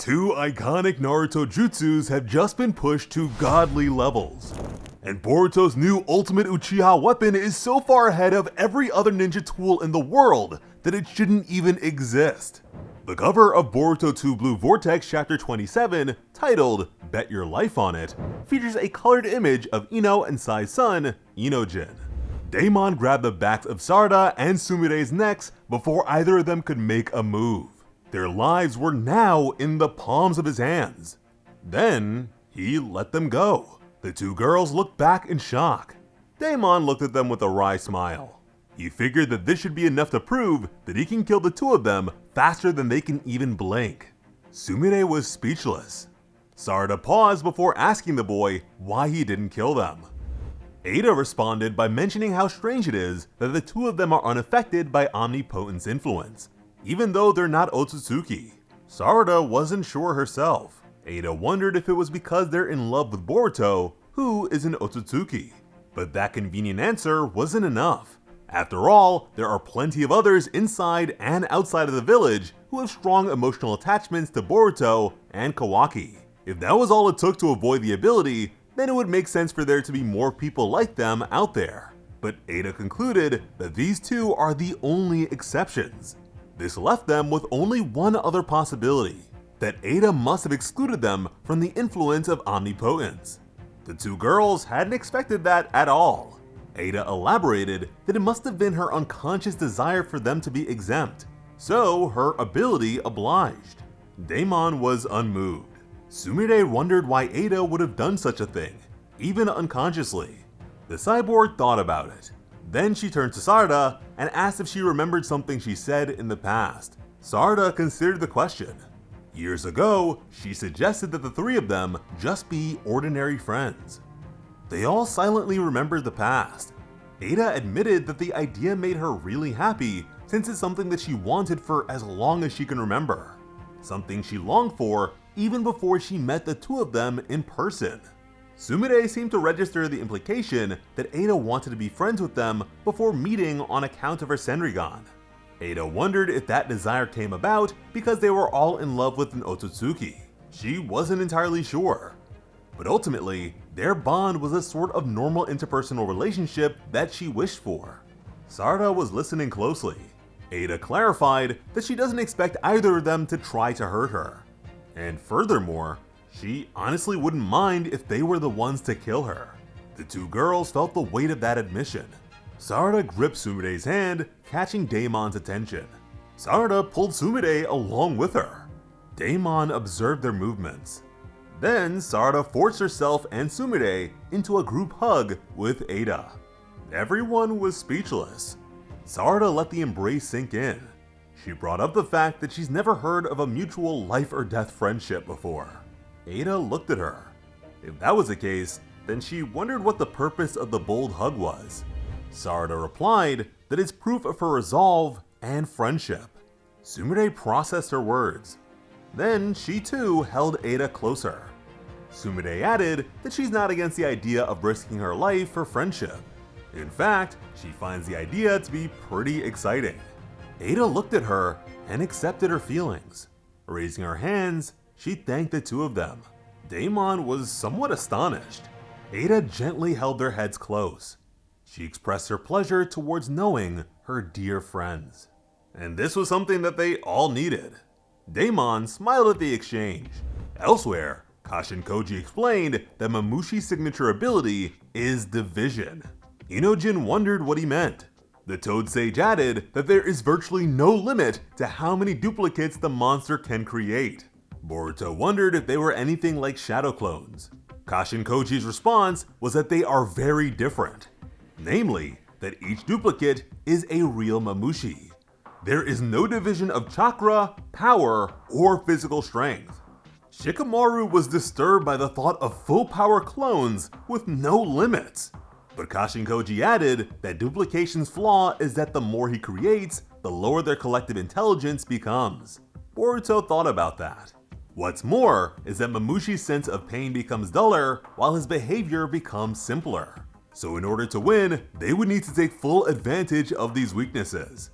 Two iconic Naruto jutsus have just been pushed to godly levels, and Boruto's new ultimate Uchiha weapon is so far ahead of every other ninja tool in the world that it shouldn't even exist. The cover of Boruto 2 Blue Vortex Chapter 27, titled Bet Your Life on It, features a colored image of Ino and Sai's son, Inojin. Daemon grabbed the backs of Sarada and Sumire's necks before either of them could make a move. Their lives were now in the palms of his hands. Then, he let them go. The two girls looked back in shock. Daemon looked at them with a wry smile. He figured that this should be enough to prove that he can kill the two of them faster than they can even blink. Sumire was speechless. Sarada paused before asking the boy why he didn't kill them. Ada responded by mentioning how strange it is that the two of them are unaffected by omnipotence influence, even though they're not Otsutsuki. Sarada wasn't sure herself. Ada wondered if it was because they're in love with Boruto, who is an Otsutsuki. But that convenient answer wasn't enough. After all, there are plenty of others inside and outside of the village who have strong emotional attachments to Boruto and Kawaki. If that was all it took to avoid the ability, then it would make sense for there to be more people like them out there. But Ada concluded that these two are the only exceptions. This left them with only one other possibility, that Ada must have excluded them from the influence of omnipotence. The two girls hadn't expected that at all. Ada elaborated that it must have been her unconscious desire for them to be exempt, so her ability obliged. Daemon was unmoved. Sumire wondered why Ada would have done such a thing, even unconsciously. The cyborg thought about it. Then she turned to Sarada and asked if she remembered something she said in the past. Sarada considered the question. Years ago, she suggested that the three of them just be ordinary friends. They all silently remembered the past. Ada admitted that the idea made her really happy since it's something that she wanted for as long as she can remember. Something she longed for even before she met the two of them in person. Sumire seemed to register the implication that Ada wanted to be friends with them before meeting on account of her Senrigan. Ada wondered if that desire came about because they were all in love with an Otsutsuki. She wasn't entirely sure. But ultimately, their bond was a sort of normal interpersonal relationship that she wished for. Sarada was listening closely. Ada clarified that she doesn't expect either of them to try to hurt her. And furthermore, she honestly wouldn't mind if they were the ones to kill her. The two girls felt the weight of that admission. Sarada gripped Sumire's hand, catching Daemon's attention. Sarada pulled Sumire along with her. Daemon observed their movements. Then Sarada forced herself and Sumire into a group hug with Ada. Everyone was speechless. Sarada let the embrace sink in. She brought up the fact that she's never heard of a mutual life or death friendship before. Ada looked at her. If that was the case, then she wondered what the purpose of the bold hug was. Sarada replied that it's proof of her resolve and friendship. Sumire processed her words. Then she too held Ada closer. Sumire added that she's not against the idea of risking her life for friendship. In fact, she finds the idea to be pretty exciting. Ada looked at her and accepted her feelings. Raising her hands, she thanked the two of them. Daemon was somewhat astonished. Ada gently held their heads close. She expressed her pleasure towards knowing her dear friends. And this was something that they all needed. Daemon smiled at the exchange. Elsewhere, Kashin Koji explained that Mamushi's signature ability is division. Inojin wondered what he meant. The Toad Sage added that there is virtually no limit to how many duplicates the monster can create. Boruto wondered if they were anything like shadow clones. Kashin Koji's response was that they are very different. Namely, that each duplicate is a real Mamushi. There is no division of chakra, power, or physical strength. Shikamaru was disturbed by the thought of full power clones with no limits. But Kashin Koji added that duplication's flaw is that the more he creates, the lower their collective intelligence becomes. Boruto thought about that. What's more is that Mamushi's sense of pain becomes duller while his behavior becomes simpler. So in order to win, they would need to take full advantage of these weaknesses.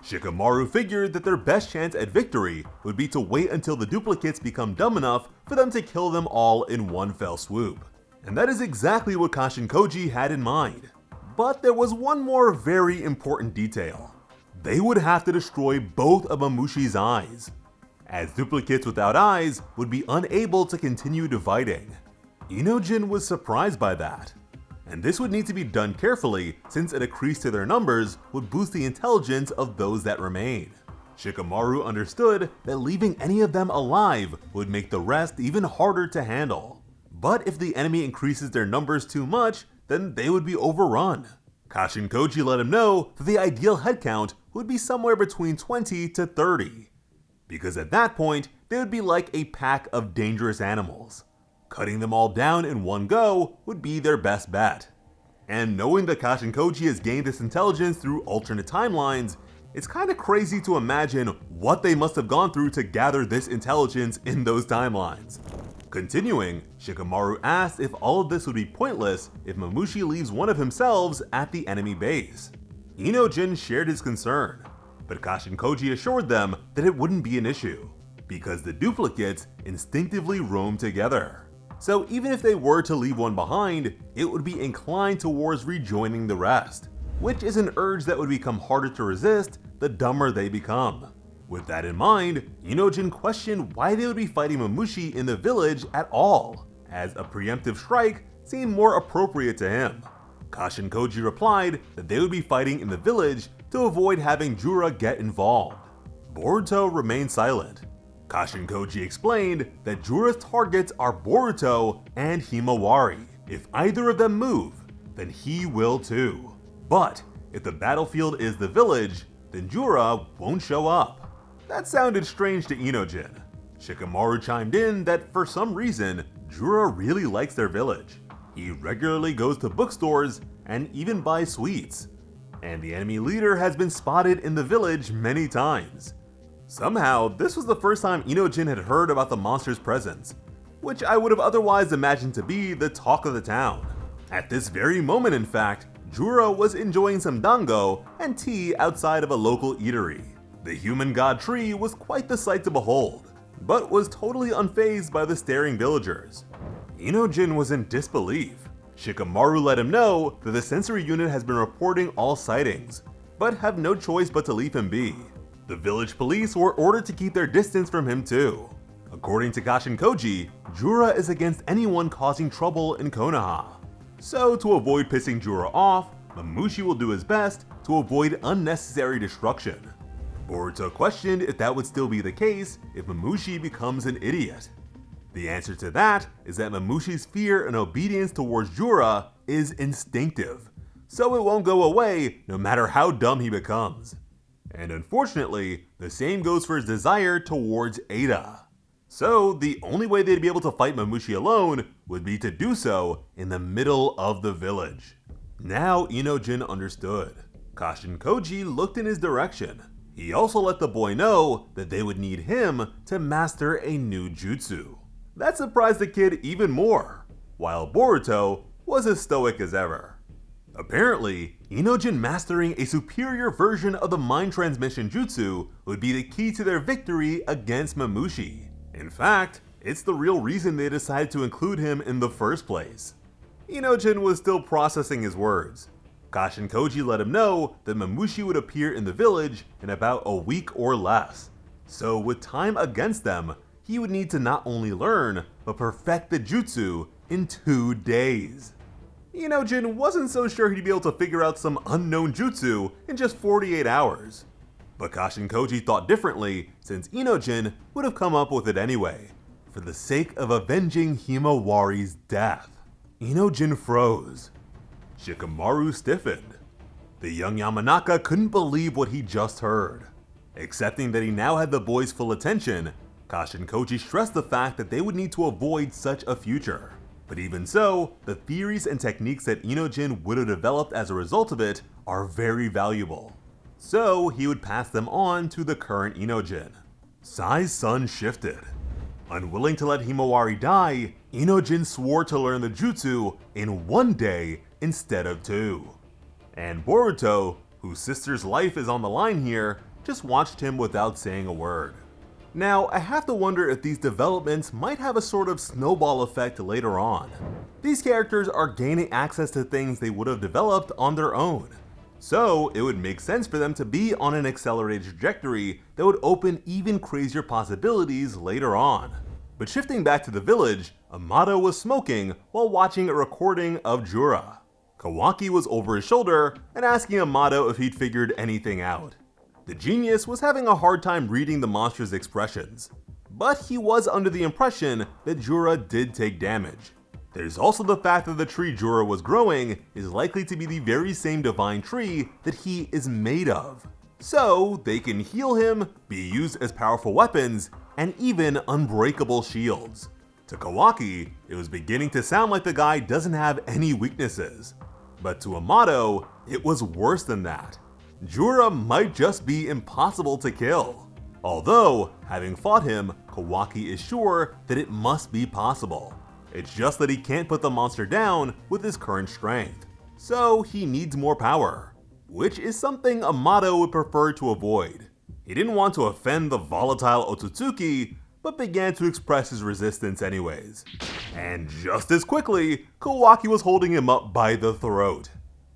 Shikamaru figured that their best chance at victory would be to wait until the duplicates become dumb enough for them to kill them all in one fell swoop. And that is exactly what Kashin Koji had in mind. But there was one more very important detail. They would have to destroy both of Mamushi's eyes, as duplicates without eyes would be unable to continue dividing. Inojin was surprised by that, and this would need to be done carefully since a decrease to their numbers would boost the intelligence of those that remain. Shikamaru understood that leaving any of them alive would make the rest even harder to handle. But if the enemy increases their numbers too much, then they would be overrun. Kashin Koji let him know that the ideal headcount would be somewhere between 20 to 30, because at that point, they would be like a pack of dangerous animals. Cutting them all down in one go would be their best bet. And knowing that Kashin Koji has gained this intelligence through alternate timelines, it's kinda crazy to imagine what they must have gone through to gather this intelligence in those timelines. Continuing, Shikamaru asked if all of this would be pointless if Mamushi leaves one of himself at the enemy base. Inojin shared his concern, but Kashin Koji assured them that it wouldn't be an issue, because the duplicates instinctively roam together. So even if they were to leave one behind, it would be inclined towards rejoining the rest, which is an urge that would become harder to resist the dumber they become. With that in mind, Inojin questioned why they would be fighting Mamushi in the village at all, as a preemptive strike seemed more appropriate to him. Kashin Koji replied that they would be fighting in the village to avoid having Jura get involved. Boruto remained silent. Kashin Koji explained that Jura's targets are Boruto and Himawari. If either of them move, then he will too. But if the battlefield is the village, then Jura won't show up. That sounded strange to Inojin. Shikamaru chimed in that for some reason, Jura really likes their village. He regularly goes to bookstores and even buys sweets, and the enemy leader has been spotted in the village many times. Somehow, this was the first time Inojin had heard about the monster's presence, which I would have otherwise imagined to be the talk of the town. At this very moment, in fact, Jura was enjoying some dango and tea outside of a local eatery. The human god tree was quite the sight to behold, but was totally unfazed by the staring villagers. Inojin was in disbelief. Shikamaru let him know that the sensory unit has been reporting all sightings, but have no choice but to leave him be. The village police were ordered to keep their distance from him too. According to Kashin Koji, Jura is against anyone causing trouble in Konoha. So to avoid pissing Jura off, Mamushi will do his best to avoid unnecessary destruction. Boruto questioned if that would still be the case if Mamushi becomes an idiot. The answer to that is that Mamushi's fear and obedience towards Jura is instinctive, so it won't go away no matter how dumb he becomes. And unfortunately, the same goes for his desire towards Ada. So the only way they'd be able to fight Mamushi alone would be to do so in the middle of the village. Now Inojin understood. Kashin Koji looked in his direction. He also let the boy know that they would need him to master a new jutsu. That surprised the kid even more, while Boruto was as stoic as ever. Apparently, Inojin mastering a superior version of the mind transmission jutsu would be the key to their victory against Mamushi. In fact, it's the real reason they decided to include him in the first place. Inojin was still processing his words. Kashin Koji let him know that Mamushi would appear in the village in about a week or less. So with time against them, he would need to not only learn, but perfect the jutsu in 2 days. Inojin wasn't so sure he'd be able to figure out some unknown jutsu in just 48 hours. But Kashin Koji thought differently, since Inojin would have come up with it anyway, for the sake of avenging Himawari's death. Inojin froze. Shikamaru stiffened. The young Yamanaka couldn't believe what he just heard. Accepting that he now had the boy's full attention, Kashin Koji stressed the fact that they would need to avoid such a future. But even so, the theories and techniques that Inojin would have developed as a result of it are very valuable. So he would pass them on to the current Inojin. Sai's sun shifted. Unwilling to let Himawari die, Inojin swore to learn the jutsu in 1 day instead of 2. And Boruto, whose sister's life is on the line here, just watched him without saying a word. Now, I have to wonder if these developments might have a sort of snowball effect later on. These characters are gaining access to things they would have developed on their own. So, it would make sense for them to be on an accelerated trajectory that would open even crazier possibilities later on. But shifting back to the village, Amato was smoking while watching a recording of Jura. Kawaki was over his shoulder and asking Amato if he'd figured anything out. The genius was having a hard time reading the monster's expressions, but he was under the impression that Jura did take damage. There's also the fact that the tree Jura was growing is likely to be the very same divine tree that he is made of. So they can heal him, be used as powerful weapons, and even unbreakable shields. To Kawaki, it was beginning to sound like the guy doesn't have any weaknesses. But to Amato, it was worse than that. Jura might just be impossible to kill. Although, having fought him, Kawaki is sure that it must be possible. It's just that he can't put the monster down with his current strength. So he needs more power, which is something Amato would prefer to avoid. He didn't want to offend the volatile Otsutsuki, but began to express his resistance anyways. And just as quickly, Kawaki was holding him up by the throat.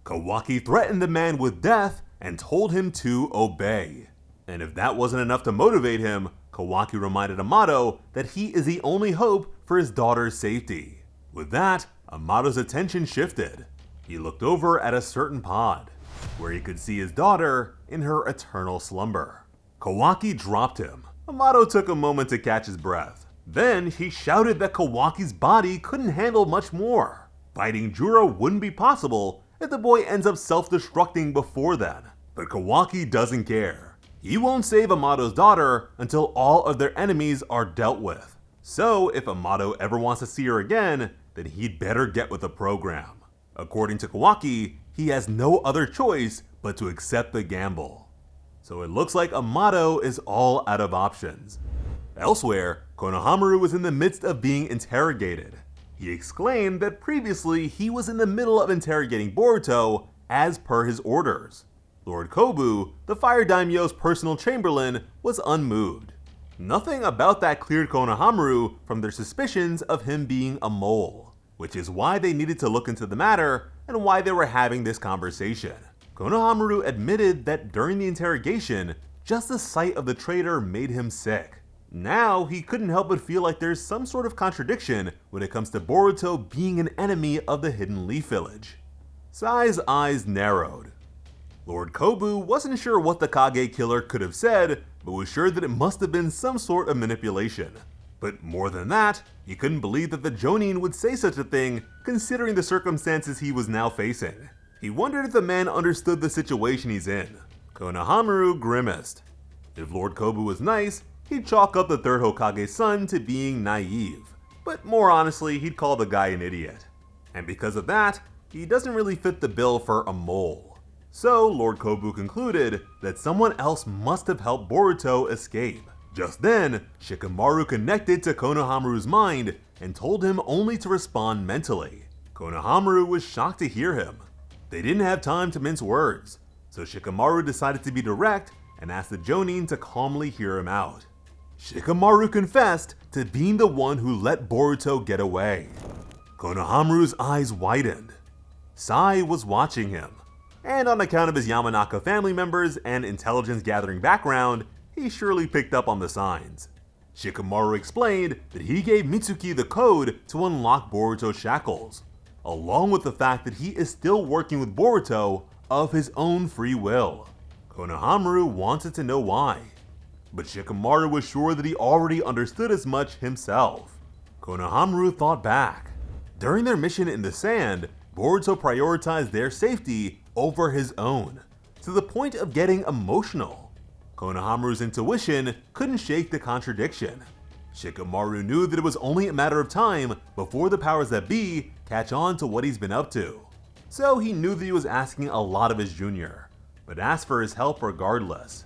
Kawaki threatened the man with death and told him to obey. And if that wasn't enough to motivate him, Kawaki reminded Amato that he is the only hope for his daughter's safety. With that, Amato's attention shifted. He looked over at a certain pod, where he could see his daughter in her eternal slumber. Kawaki dropped him. Amato took a moment to catch his breath. Then he shouted that Kawaki's body couldn't handle much more. Fighting Jura wouldn't be possible if the boy ends up self-destructing before then. But Kawaki doesn't care. He won't save Amato's daughter until all of their enemies are dealt with. So if Amato ever wants to see her again, then he'd better get with the program. According to Kawaki, he has no other choice but to accept the gamble. So it looks like Amato is all out of options. Elsewhere, Konohamaru was in the midst of being interrogated. He exclaimed that previously he was in the middle of interrogating Boruto as per his orders. Lord Kobu, the Fire Daimyo's personal chamberlain, was unmoved. Nothing about that cleared Konohamaru from their suspicions of him being a mole, which is why they needed to look into the matter and why they were having this conversation. Konohamaru admitted that during the interrogation, just the sight of the traitor made him sick. Now, he couldn't help but feel like there's some sort of contradiction when it comes to Boruto being an enemy of the Hidden Leaf Village. Sai's eyes narrowed. Lord Kobu wasn't sure what the Kage killer could have said, but was sure that it must have been some sort of manipulation. But more than that, he couldn't believe that the Jonin would say such a thing, considering the circumstances he was now facing. He wondered if the man understood the situation he's in. Konohamaru grimaced. If Lord Kobu was nice, he'd chalk up the third Hokage's son to being naive. But more honestly, he'd call the guy an idiot. And because of that, he doesn't really fit the bill for a mole. So Lord Kobu concluded that someone else must have helped Boruto escape. Just then, Shikamaru connected to Konohamaru's mind and told him only to respond mentally. Konohamaru was shocked to hear him. They didn't have time to mince words, so Shikamaru decided to be direct and asked the Jonin to calmly hear him out. Shikamaru confessed to being the one who let Boruto get away. Konohamaru's eyes widened. Sai was watching him, and on account of his Yamanaka family members and intelligence gathering background, he surely picked up on the signs. Shikamaru explained that he gave Mitsuki the code to unlock Boruto's shackles, along with the fact that he is still working with Boruto of his own free will. Konohamaru wanted to know why, but Shikamaru was sure that he already understood as much himself. Konohamaru thought back. During their mission in the sand, Boruto prioritized their safety over his own, to the point of getting emotional. Konohamaru's intuition couldn't shake the contradiction. Shikamaru knew that it was only a matter of time before the powers that be catch on to what he's been up to. So he knew that he was asking a lot of his junior, but asked for his help regardless.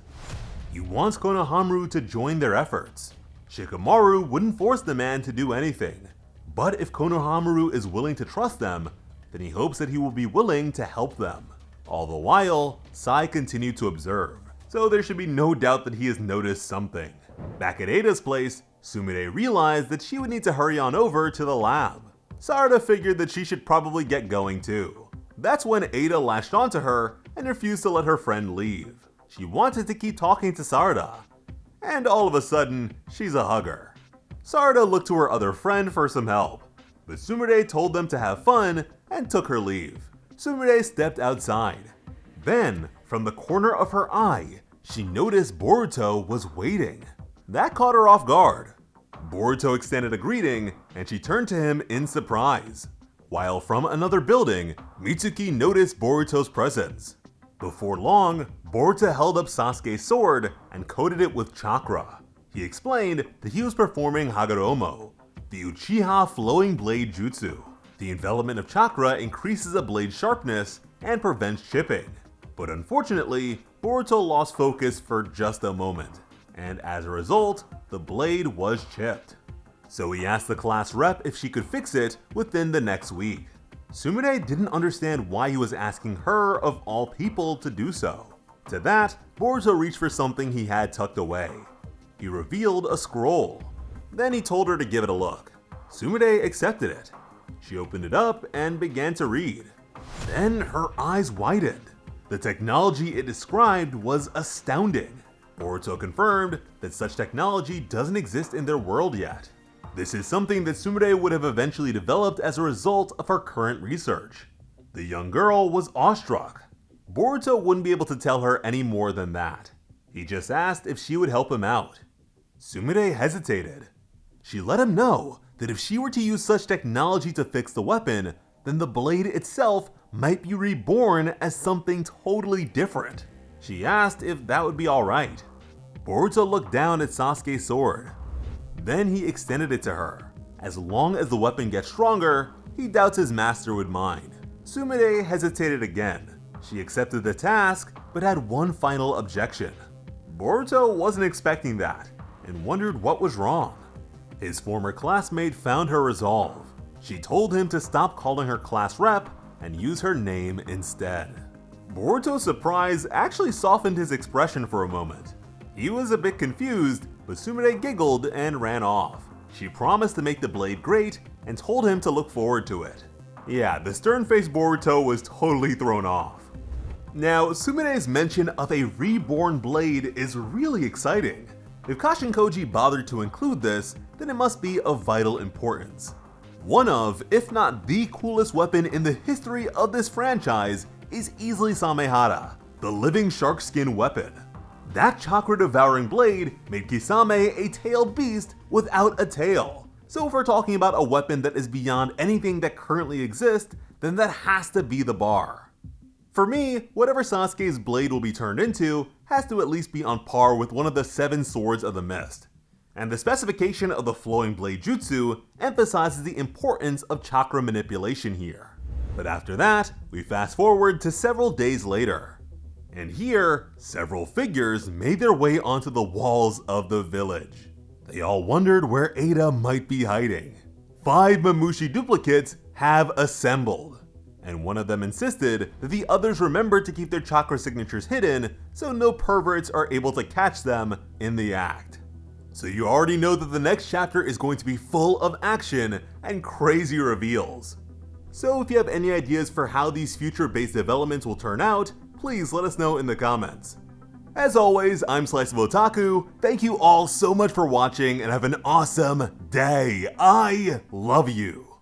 He wants Konohamaru to join their efforts. Shikamaru wouldn't force the man to do anything, but if Konohamaru is willing to trust them, then he hopes that he will be willing to help them. All the while, Sai continued to observe, so there should be no doubt that he has noticed something. Back at Ada's place, Sumire realized that she would need to hurry on over to the lab. Sarada figured that she should probably get going too. That's when Ada latched onto her and refused to let her friend leave. She wanted to keep talking to Sarada. And all of a sudden, she's a hugger. Sarada looked to her other friend for some help, but Sumire told them to have fun and took her leave. Sumire stepped outside. Then, from the corner of her eye, she noticed Boruto was waiting. That caught her off guard. Boruto extended a greeting, and she turned to him in surprise. While from another building, Mitsuki noticed Boruto's presence. Before long, Boruto held up Sasuke's sword and coated it with chakra. He explained that he was performing Hagoromo, the Uchiha flowing blade jutsu. The envelopment of chakra increases a blade's sharpness and prevents chipping. But unfortunately, Boruto lost focus for just a moment, and as a result, the blade was chipped. So he asked the class rep if she could fix it within the next week. Sumire didn't understand why he was asking her of all people to do so. To that, Boruto reached for something he had tucked away. He revealed a scroll. Then he told her to give it a look. Sumire accepted it. She opened it up and began to read. Then her eyes widened. The technology it described was astounding. Boruto confirmed that such technology doesn't exist in their world yet. This is something that Sumire would have eventually developed as a result of her current research. The young girl was awestruck. Boruto wouldn't be able to tell her any more than that. He just asked if she would help him out. Sumire hesitated. She let him know that if she were to use such technology to fix the weapon, then the blade itself might be reborn as something totally different. She asked if that would be alright. Boruto looked down at Sasuke's sword. Then he extended it to her. As long as the weapon gets stronger, he doubts his master would mind. Sumire hesitated again. She accepted the task, but had one final objection. Boruto wasn't expecting that, and wondered what was wrong. His former classmate found her resolve. She told him to stop calling her class rep and use her name instead. Boruto's surprise actually softened his expression for a moment. He was a bit confused, but Sumire giggled and ran off. She promised to make the blade great and told him to look forward to it. Yeah, the stern-faced Boruto was totally thrown off. Now, Sumire's mention of a reborn blade is really exciting. If Kashin Koji bothered to include this, then it must be of vital importance. One of, if not the coolest weapon in the history of this franchise is easily Samehara, the living shark skin weapon. That chakra-devouring blade made Kisame a tailed beast without a tail. So if we're talking about a weapon that is beyond anything that currently exists, then that has to be the bar. For me, whatever Sasuke's blade will be turned into has to at least be on par with one of the 7 swords of the mist. And the specification of the flowing blade jutsu emphasizes the importance of chakra manipulation here. But after that, we fast forward to several days later. And here, several figures made their way onto the walls of the village. They all wondered where Ada might be hiding. 5 Mamushi duplicates have assembled, and one of them insisted that the others remember to keep their chakra signatures hidden so no perverts are able to catch them in the act. So you already know that the next chapter is going to be full of action and crazy reveals. So if you have any ideas for how these future-based developments will turn out, please let us know in the comments. As always, I'm Slice of Otaku. Thank you all so much for watching and have an awesome day. I love you.